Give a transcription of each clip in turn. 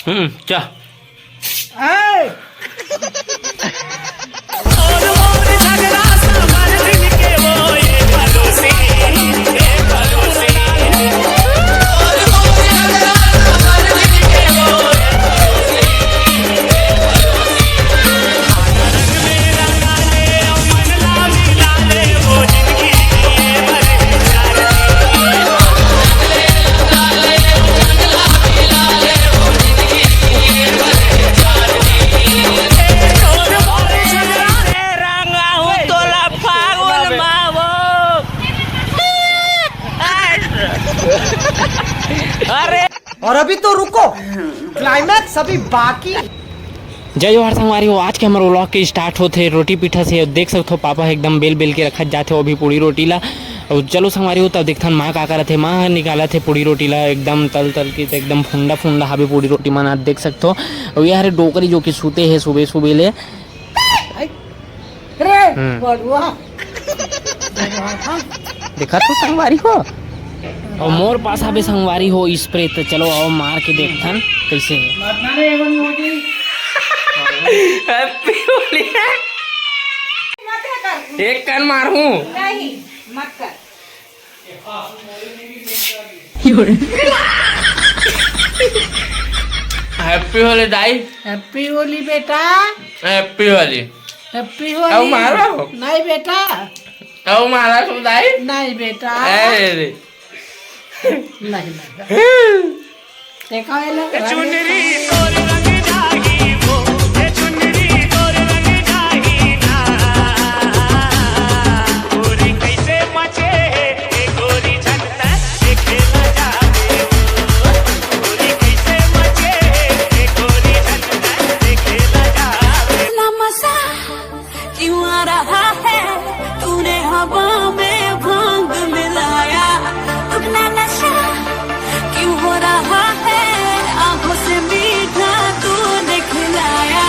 चा अरे और अभी तो रुको, क्लाइमैक्स अभी बाकी। जय जोहार संगवारी हो। आज के हमारे व्लॉग के स्टार्ट होते रोटी पीठा से। देख सकते हो पापा एकदम बेल बेल के रखा जाते हो अभी पूरी रोटी ला। और चलो संगवारी हो तब देखथन माँ का करत थे। माँ निकाला थे पूरी रोटी ला एकदम तल तल के एकदम फुंडा फुंडा हवे पूरी रोटी माना देख सकते हो। और ये हरे डोकरी जो कि सूते है सुबह सुबह ले देखा तो संगवारी हो। और मोर पास हवे संगवारी हो स्प्रे। तो चलो आओ मार के देखथन कैसे है। हैप्पी होली है। एक कर मारू नहीं मत कर। हैप्पी होली दाई। हैप्पी होली बेटा। हैप्पी होली। हैप्पी अब होली। मारो नहीं बेटा। अब मारा तू दाई। नहीं बेटा। अरे नहीं देखा है ना चुनरी तोर रंग जागी वो, ये चुनरी तोर रंग जागी ना। गोरी कैसे मचे है गोरी झंडा देखे न जावे वो। गोरी कैसे मचे है गोरी झंडा देखे न जावे। इतना मजा क्यों आ रहा है, तूने हवा में भांग मिलाया। दुगना नशा क्यों हो रहा है, आंखों से मीठा तूने खिलाया।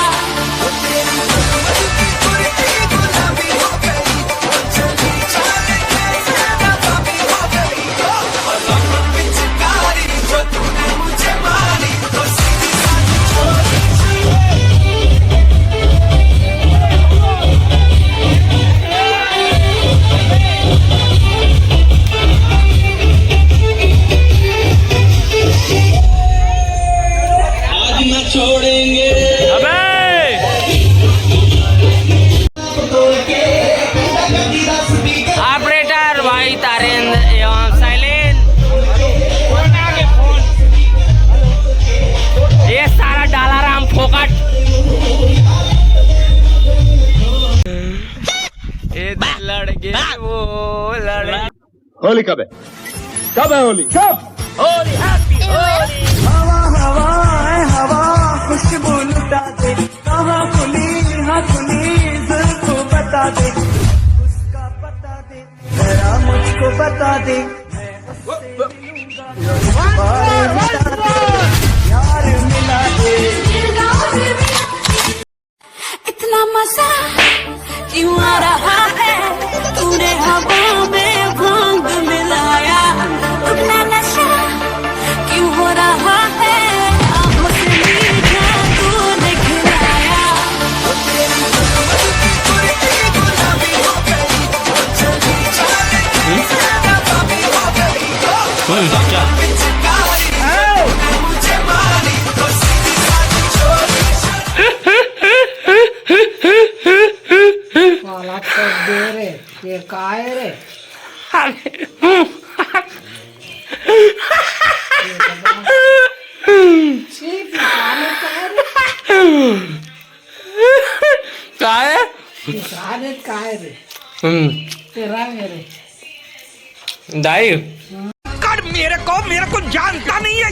ऑपरेटर भाई तारेंद्र एवं साइलेंट फोन। ये सारा डाला राम फोकट। ये लड़के वो लड़के। होली कब है? कब है होली? कब? होली हैप्पी होली। हवा खुशबू लुटा दे, कहाँ खुली हाँ खुली दिल को बता दे, उसका पता दे जरा मुझको बता दे। यार मिला दे। इतना मजा क्यों आ रहा है, तूने हवा में भांग मिलाया। दुगना नशा क्यों हो रहा है, आंखों से मीठा तूने खिलाया। वाला कर दे रे, ये काय रे। ठीक किसाने काय रे। क्या है? किसाने काय रे तेरा मेरे दाई कर मेरे को जानता नहीं है।